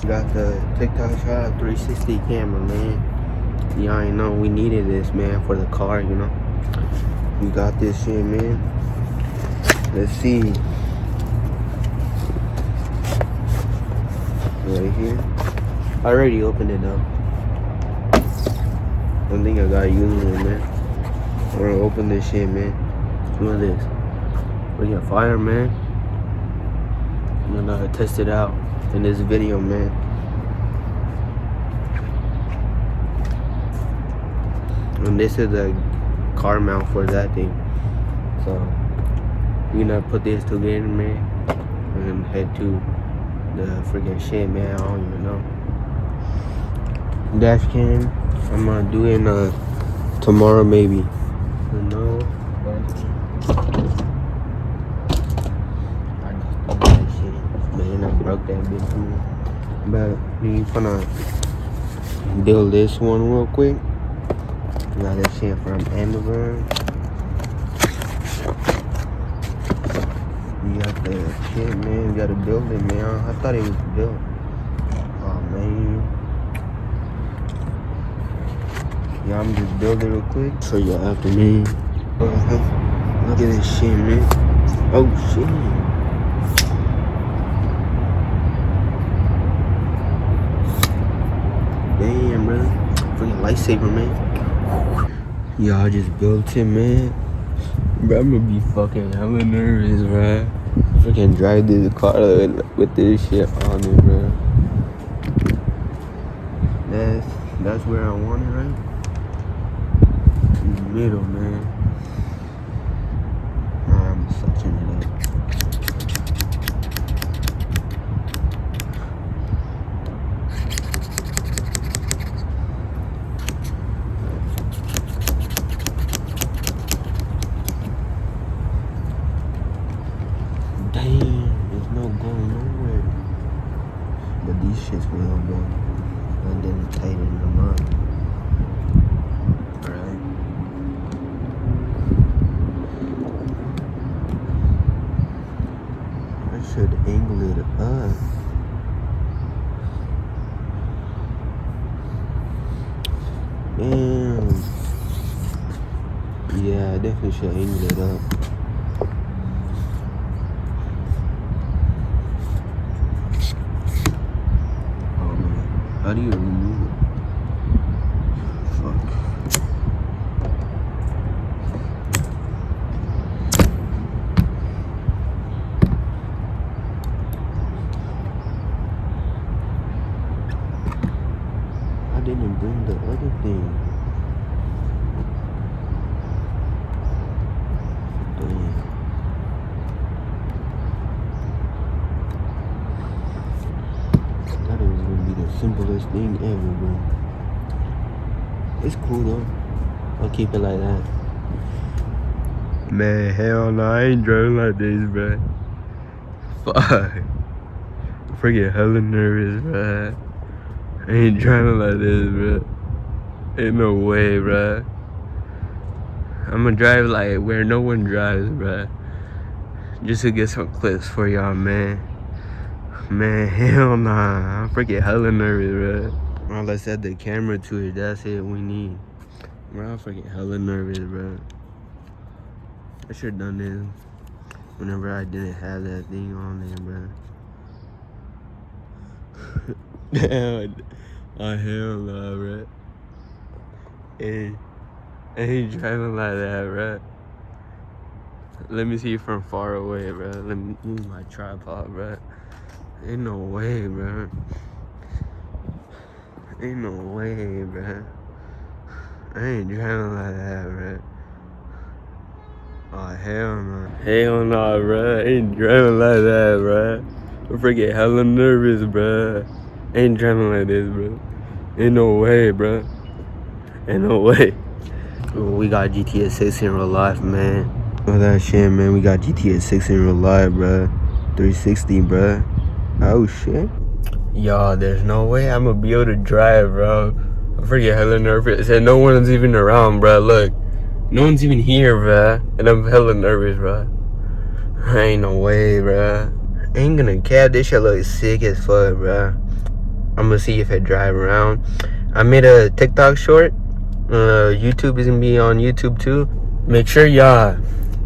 Got the TikTok shot 360 camera, man. Y'all ain't know we needed this, man, for the car, you know. We got this shit, man. Let's see. Right here. I already opened it up. I don't think I got used to it, man. I'm gonna open this shit, man. Look at this. We got fire, man. I'm gonna test it out in this video, man. And this is the car mount for that thing. So we're gonna put this together, man, and head to the freaking shit, man. I don't even know. Dash cam, I'm gonna do it tomorrow, maybe. No. I just did that shit, man. I broke that bitch, man. But we gonna build this one real quick. Got that shit from Amazon. We got the shit, man. We gotta build it, man. I thought it was built. Oh, man. Yeah, I'm just building real quick. So you after me. Look at this shit, man. Oh, shit. Damn, bro. Freaking lightsaber, man. Y'all just built it, man. Bro, I'm gonna be fucking hella nervous, bro. Freaking drive this car with this shit on it, bro. That's where I want it, right? In the middle, man. I'm sucking it up. Damn, there's no going nowhere. But these shits will go. And then tighten them up. Alright. I should angle it up. Damn. Yeah, I definitely should angle it up. How do you remove it? Fuck. I didn't bring the other thing. Damn. That is gonna be the simplest thing ever, bro. It's cool though. I'll keep it like that. Man, hell no, I ain't driving like this, bro. Fuck. I'm freaking hella nervous, bro. I ain't driving like this, bro. Ain't no way, bro. I'm gonna drive like where no one drives, bro. Just to get some clips for y'all, man. Man, hell nah. I'm freaking hella nervous, bro. Bro, let's add the camera to it. That's it we need. Bro, I'm freaking hella nervous, bro. I should've done this whenever I didn't have that thing on there, bro. Damn. Oh, hell nah, bro. Hey, I ain't driving like that, bro. Let me see from far away, bro. Let me use my tripod, bro. Ain't no way, bro. Ain't no way, bro. I ain't driving like that, bro. Oh, hell no. Hell no, bro. I ain't driving like that, bro. I'm freaking hella nervous, bro. I ain't driving like this, bro. Ain't no way, bro. Ain't no way. We got GTA 6 in real life, man. All that shit, man. We got GTA 6 in real life, bro. 360, bro. Oh, shit. Y'all, there's no way I'm gonna be able to drive, bro. I'm freaking hella nervous. And no one's even around, bro. Look. No one's even here, bro. And I'm hella nervous, bro. Ain't no way, bro. I ain't gonna cap. This shit looks sick as fuck, bro. I'm gonna see if I drive around. I made a TikTok short. YouTube is gonna be on YouTube too. Make sure y'all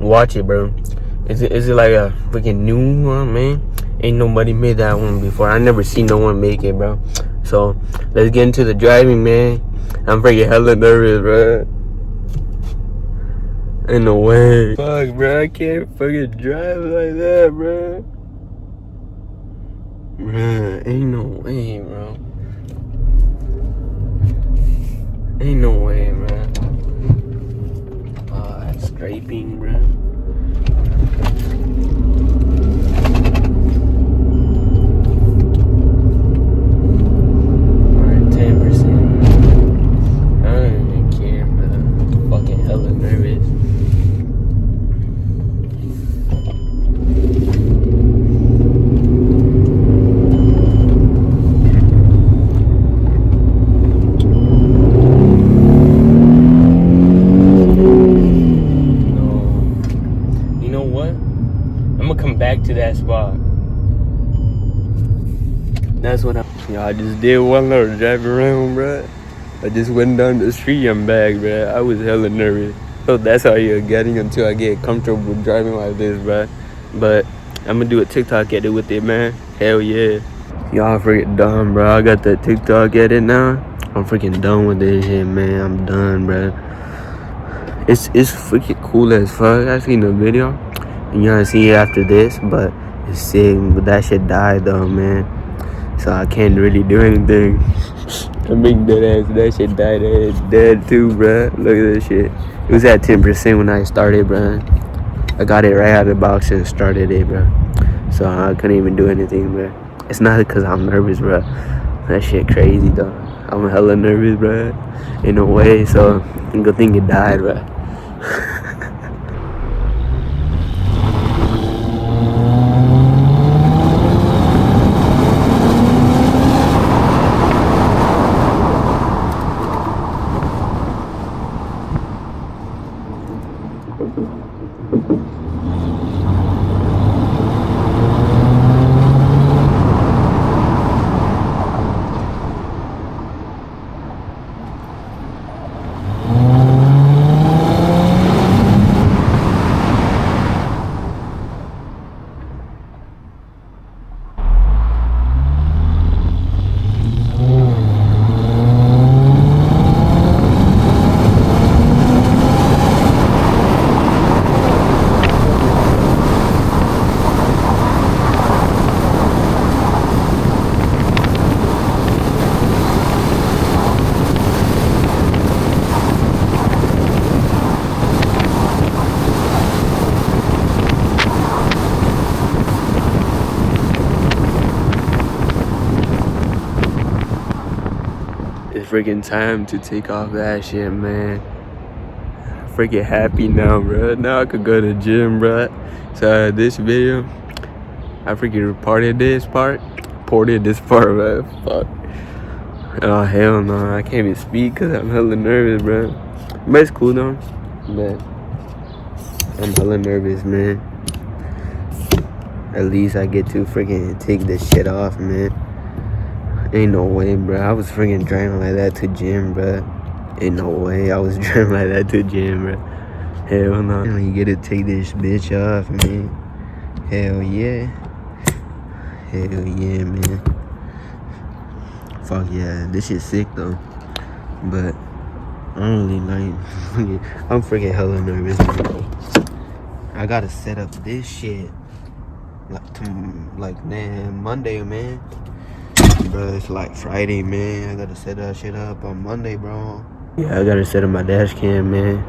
watch it, bro. Is it like a freaking new one, man? Ain't nobody made that one before. I never seen no one make it, bro. So let's get into the driving, man. I'm freaking hella nervous, bro. Ain't no way. Fuck, bro. I can't fucking drive like that, bro. Bruh, ain't no way, bro. Ain't no way, bro. That's scraping, bro. Alright, 10%. I don't even care, bro. Fucking hella nervous. Back to that spot. That's what I just did one little drive around, bro. I just went down the street and back, bro. I was hella nervous. So that's how you're getting until I get comfortable driving like this, bro. But I'm gonna do a TikTok edit with it, man. Hell yeah. Y'all freaking done, bro. I got that TikTok edit now. I'm freaking done with this shit, man. I'm done, bro. It's freaking cool as fuck. I seen the video. And you're gonna see it after this, but it's sick. But that shit died though, man. So I can't really do anything. I'm being dead ass. That shit died. It's dead too, bruh. Look at this shit. It was at 10% when I started, bruh. I got it right out of the box and started it, bruh. So I couldn't even do anything, bruh. It's not because I'm nervous, bruh. That shit crazy though. I'm hella nervous, bruh. In a way, so good thing it died, bruh. It's freaking time to take off that shit, man. Freaking happy now, bro. Now I could go to the gym, bro. So this video, I freaking reported this part, bro. Fuck. Oh hell no, I can't even speak because I'm hella nervous, bro. But it's cool though. But I'm hella nervous, man. At least I get to freaking take this shit off, man. Ain't no way, bro. I was freaking driving like that to gym, bro. Ain't no way I was driving like that to gym, bro. Hell no. You get to take this bitch off, man. Hell yeah. Hell yeah, man. Fuck yeah. This shit sick, though. But I don't really like... I'm freaking hella nervous, bro. I gotta set up this shit. Like, man, Monday, man. Bro, it's like Friday, man. I gotta set that shit up on Monday, bro. Yeah, I gotta set up my dash cam, man.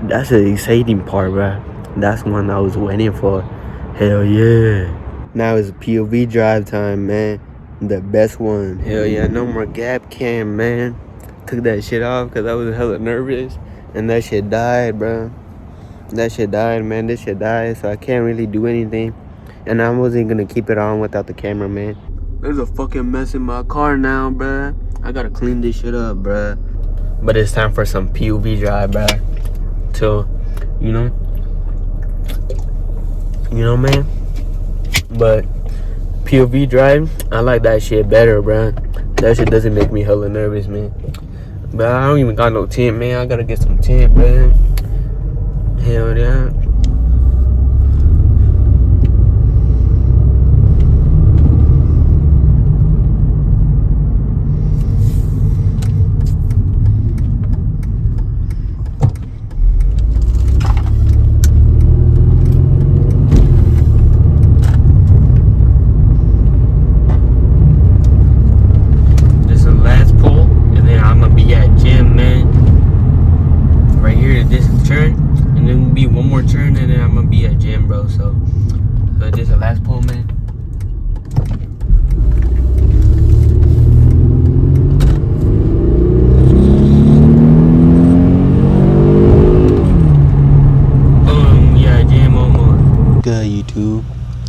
That's the exciting part, bro. That's one I was waiting for. Hell yeah. Now it's POV drive time, man. The best one. Hell yeah, no more gap cam, man. Took that shit off because I was hella nervous. And that shit died, bro. That shit died, man. This shit died, so I can't really do anything. And I wasn't gonna keep it on without the camera, man. There's a fucking mess in my car now, bruh. I gotta clean this shit up, bruh. But it's time for some POV drive, bruh. So, you know, man. But POV drive, I like that shit better, bro. That shit doesn't make me hella nervous, man. But I don't even got no tent, man. I gotta get some tent, bro. Hell yeah. YouTube,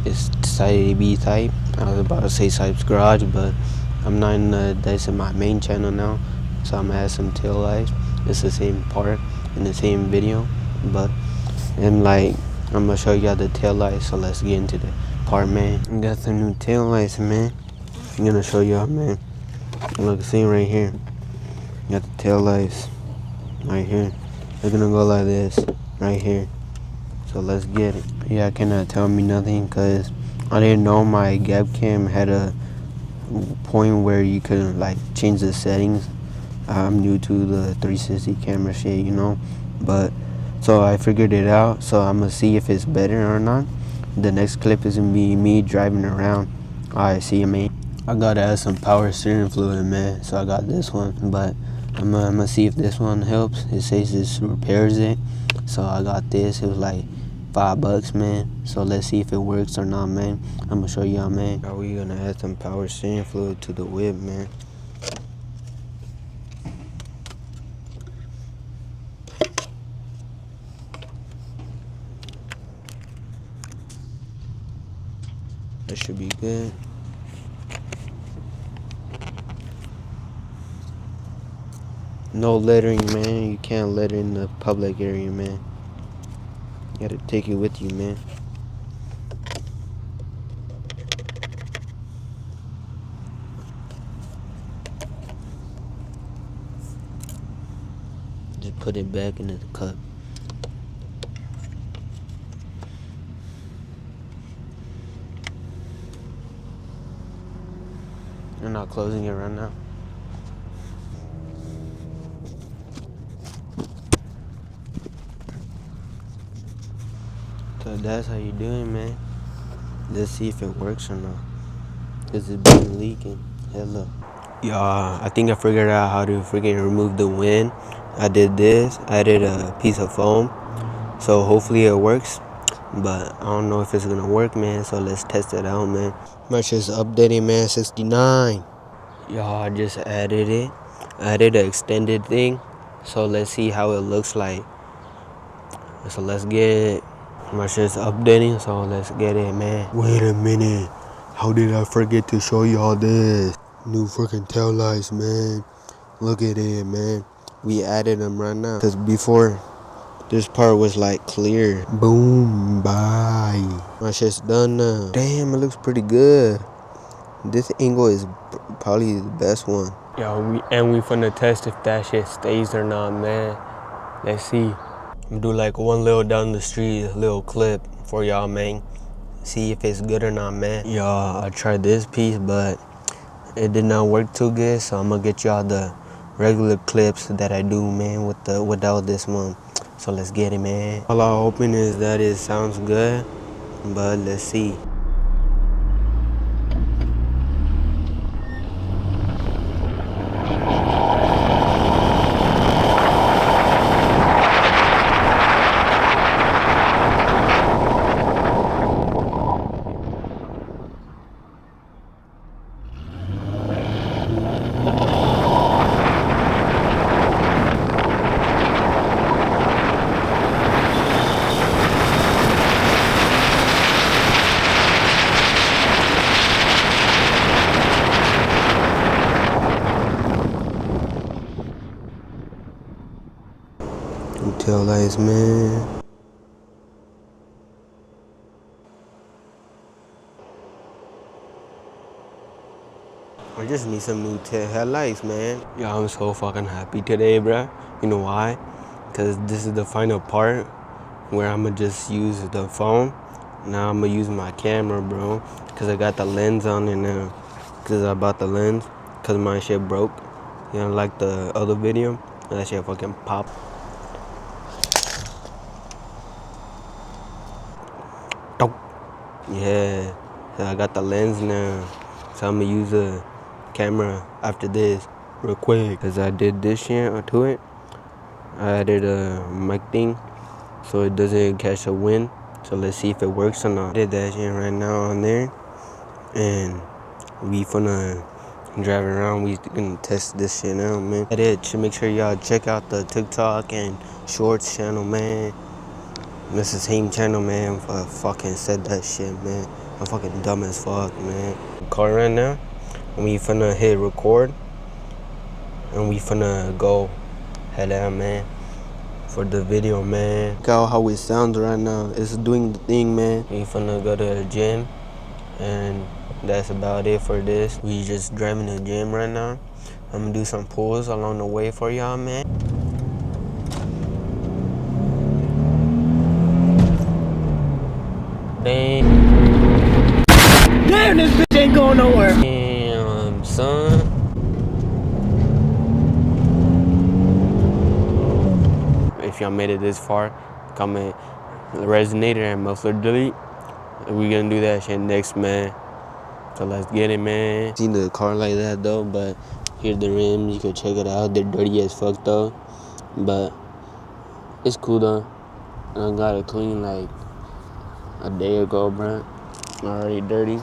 it's decided B type. I was about to say Type's Garage, but I'm not in that's in my main channel now, so I'm gonna add some tail lights. It's the same part in the same video, but I'm gonna show y'all the tail lights. So let's get into the part, man. I got some new tail lights, man. I'm gonna show y'all, man. Look, see right here. Got the tail lights right here. They're gonna go like this right here. So let's get it. Yeah, cannot tell me nothing because I didn't know my gap cam had a point where you could like change the settings. I'm new to the 360 camera shit, you know, but so I figured it out. So I'm gonna see if it's better or not. The next clip is gonna be me driving around. Alright, see you, man. I gotta add some power steering fluid, man. So I got this one, but I'm gonna see if this one helps. It says this repairs it, so I got this. It was like $5, man. So let's see if it works or not, man. I'm gonna show y'all, man. Are we gonna add some power steering fluid to the whip, man? That should be good. No littering, man. You can't litter in the public area, man. You gotta take it with you, man. Just put it back into the cup. You're not closing it right now. So that's how you doing, man. Let's see if it works or not. Cause it's been leaking. Hello. Yeah, I think I figured out how to freaking remove the wind. I did this. I added a piece of foam. So hopefully it works. But I don't know if it's gonna work, man. So let's test it out, man. My shit's updating, man. 69. Y'all, I just added it. I added an extended thing. So let's see how it looks like. So let's get it. My shit's updating, so let's get it, man. Wait a minute. How did I forget to show y'all this? New freaking tail lights, man. Look at it, man. We added them right now. Because before, this part was like clear. Boom, bye. My shit's done now. Damn, it looks pretty good. This angle is probably the best one. Yo, we finna test if that shit stays or not, man. Let's see. I'm gonna do like one little down the street little clip for y'all, man. See if it's good or not, man. Y'all, I tried this piece, but it did not work too good. So I'm gonna get y'all the regular clips that I do, man, without this one. So let's get it, man. All I'm hoping is that it sounds good, but let's see. Tail lights, man. I just need some new headlights, man. Yeah, I'm so fucking happy today, bruh. You know why? Because this is the final part where I'm gonna just use the phone. Now I'm gonna use my camera, bro. Because I got the lens on it now. Because I bought the lens. Because my shit broke. You know, like the other video. That shit fucking popped. Yeah. So I got the lens now. So I'm gonna use the camera after this real quick. Because I did this shit to it. I added a mic thing so it doesn't catch the wind. So let's see if it works or not. I did that shit right now on there. And we finna drive around. We gonna test this shit out, man. That it. Make sure y'all check out the TikTok and Shorts channel, man. This is the same channel, man. I fucking said that shit, man. I'm fucking dumb as fuck, man. Car right now. And we finna hit record. And we finna go head out, man. For the video, man. Look out how it sounds right now. It's doing the thing, man. We finna go to the gym. And that's about it for this. We just driving to the gym right now. I'm gonna do some pulls along the way for y'all, man. Damn, this bitch ain't going nowhere. Damn, son. If y'all made it this far, comment resonator and muffler delete. We gonna do that shit next, man. So let's get it, man. Seen the car like that though, but here's the rims. You can check it out. They're dirty as fuck though, but it's cool though. I got it clean like a day ago, bro. Already dirty.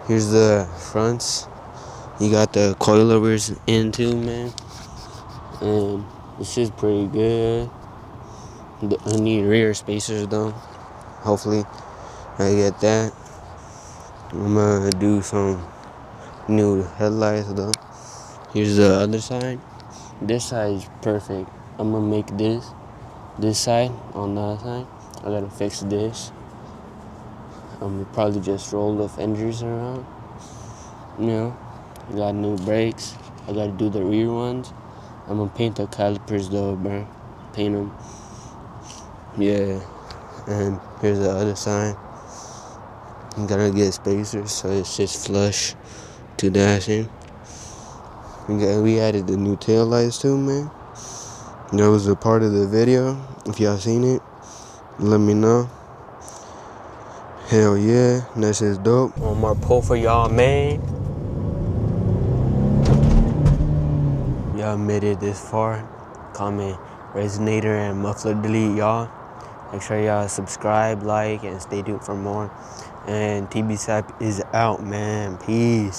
Here's the fronts. You got the coilovers in too, man. And it's just pretty good. I need rear spacers though. Hopefully I get that. I'm gonna do some new headlights though. Here's the other side. This side is perfect. I'm gonna make this side on the other side. I gotta fix this. I'm gonna probably just roll the fenders around. You know, got new brakes. I gotta do the rear ones. I'm gonna paint the calipers though, bro. Paint them. Yeah. And here's the other side. I'm gonna get spacers so it's just flush to dashing. We added the new tail lights too, man. That was a part of the video. If y'all seen it, let me know. Hell yeah, that shit's dope. One more pull for y'all, man. Y'all made it this far. Comment resonator and muffler delete, y'all. Make sure y'all subscribe, like, and stay tuned for more. And TB Sap is out, man. Peace.